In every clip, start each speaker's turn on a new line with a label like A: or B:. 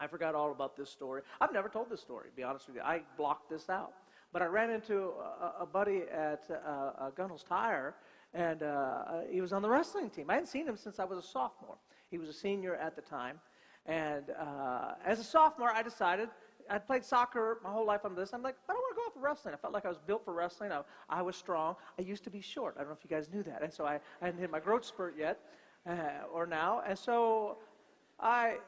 A: I forgot all about this story. I've never told this story, to be honest with you. I blocked this out. But I ran into a buddy at Gunnell's Tire, and he was on the wrestling team. I hadn't seen him since I was a sophomore. He was a senior at the time. And as a sophomore, I decided, I'd played soccer my whole life on this. I'm like, I don't want to go out for wrestling. I felt like I was built for wrestling. I was strong. I used to be short. I don't know if you guys knew that. And so I hadn't hit my growth spurt yet, or now. And so I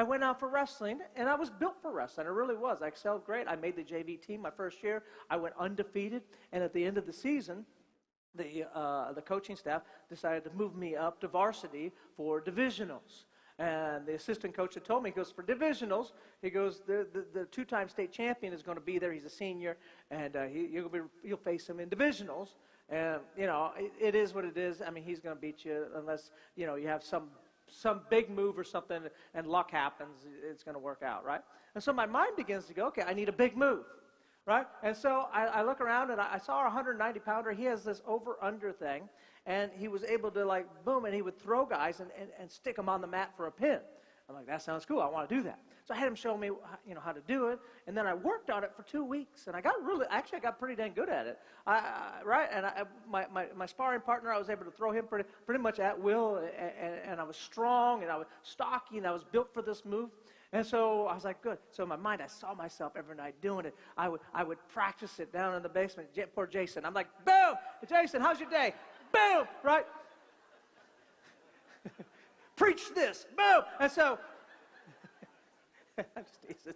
A: went out for wrestling, and I was built for wrestling. I really was. I excelled great. I made the JV team my first year. I went undefeated, and at the end of the season, the coaching staff decided to move me up to varsity for divisionals. And the assistant coach had told me, he goes, for divisionals, he goes, the two-time state champion is going to be there. He's a senior, and you'll face him in divisionals. And, you know, it is what it is. I mean, he's going to beat you unless, you know, you have some big move or something and luck happens. It's going to work out, right? And so my mind begins to go, okay, I need a big move, right? And so I look around, and I saw a 190-pounder. He has this over-under thing. And he was able to, like, boom, and he would throw guys and stick them on the mat for a pin. I'm like, that sounds cool. I want to do that. So I had him show me, you know, how to do it. And then I worked on it for 2 weeks. And I got pretty dang good at it. Right? And my sparring partner, I was able to throw him pretty much at will. And I was strong, and I was stocky, and I was built for this move. And so I was like, good. So in my mind, I saw myself every night doing it. I would practice it down in the basement. Poor Jason. I'm like, boom, Jason, how's your day? Boom, right? Preach this, boom. And so, I'm just teasing.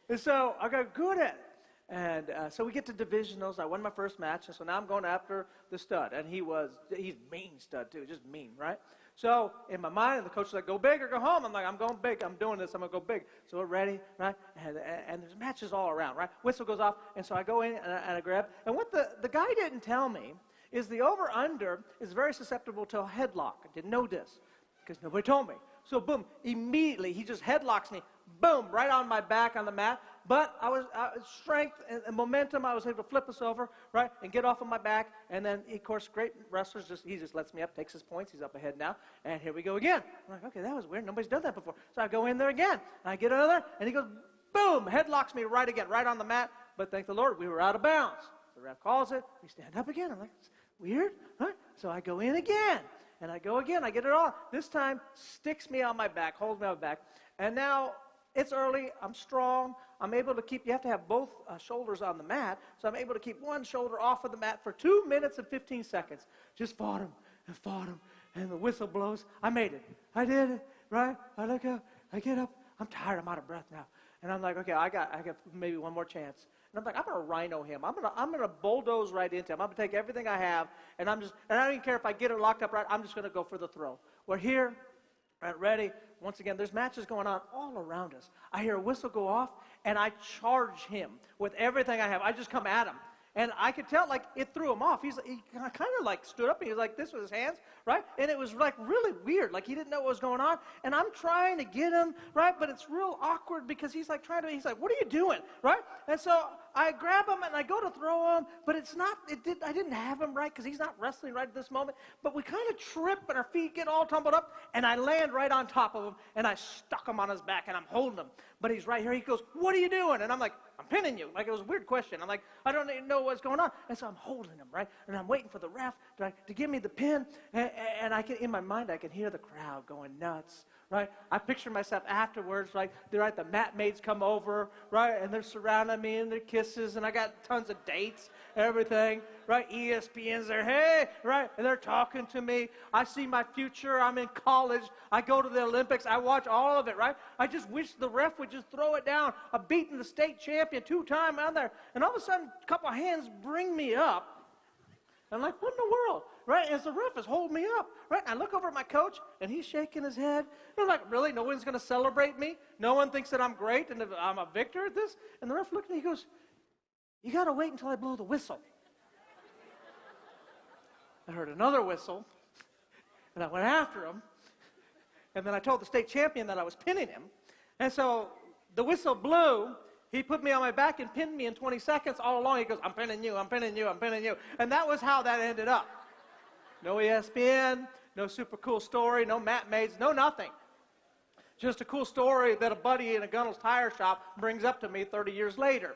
A: And so I got good at it. And so we get to divisionals. I won my first match, and so now I'm going after the stud. And he's mean stud too, just mean, right? So in my mind, the coach was like, go big or go home. I'm like, I'm going big. I'm doing this. I'm going to go big. So we're ready, right? And there's matches all around, right? Whistle goes off, and so I go in and I grab. And what the guy didn't tell me is the over-under is very susceptible to a headlock. I didn't know this because nobody told me. So boom, immediately he just headlocks me, boom, right on my back on the mat. But I was strength and momentum. I was able to flip us over, right, and get off of my back. And then, of course, great wrestlers, he just lets me up, takes his points. He's up ahead now. And here we go again. I'm like, okay, that was weird. Nobody's done that before. So I go in there again. And I get another, and he goes, boom, headlocks me right again, right on the mat. But thank the Lord, we were out of bounds. The ref calls it. We stand up again. I'm like, weird, huh? So I go in again, and I go again. I get it on. This time, sticks me on my back, holds me on my back. And now, it's early. I'm strong. I'm able to keep, you have to have both shoulders on the mat, so I'm able to keep one shoulder off of the mat for 2 minutes and 15 seconds. Just fought him, and the whistle blows. I made it. I did it, right? I look up. I get up. I'm tired. I'm out of breath now. And I'm like, okay, I got maybe one more chance. And I'm like, I'm gonna Rhino him. I'm gonna bulldoze right into him. I'm gonna take everything I have, and I don't even care if I get it locked up right. I'm just gonna go for the throw. We're here, right, ready. Once again, there's matches going on all around us. I hear a whistle go off, and I charge him with everything I have. I just come at him. And I could tell, like, it threw him off. He kind of, like, stood up, and he was like this with his hands, right? And it was, like, really weird. Like, he didn't know what was going on. And I'm trying to get him, right? But it's real awkward because he's, like, he's like, what are you doing, right? And so I grab him, and I go to throw him, but I didn't have him right because he's not wrestling right at this moment. But we kind of trip, and our feet get all tumbled up, and I land right on top of him, and I stuck him on his back, and I'm holding him. But he's right here. He goes, what are you doing? And I'm like, I'm pinning you. Like, it was a weird question. I'm like, I don't even know what's going on. And so I'm holding him, right? And I'm waiting for the ref to give me the pin. And I can, in my mind, I can hear the crowd going nuts, right? I picture myself afterwards, like, the mat maids come over, right? And they're surrounding me and their kisses. And I got tons of dates, everything, right? ESPN's there, hey, right? And they're talking to me. I see my future. I'm in college. I go to the Olympics. I watch all of it, right? I just wish the ref would just throw it down. I'm beating the state champion 2-time out there. And all of a sudden, a couple of hands bring me up. I'm like, what in the world? Right? As the ref is holding me up. Right? And I look over at my coach, and he's shaking his head. And I'm like, really? No one's going to celebrate me? No one thinks that I'm great and that I'm a victor at this? And the ref looked at me, he goes, you got to wait until I blow the whistle. I heard another whistle, and I went after him. And then I told the state champion that I was pinning him. And so the whistle blew. He put me on my back and pinned me in 20 seconds. All along, he goes, I'm pinning you, I'm pinning you, I'm pinning you. And that was how that ended up. No ESPN, no super cool story, no mat maids, no nothing. Just a cool story that a buddy in a Gunnell's tire shop brings up to me 30 years later.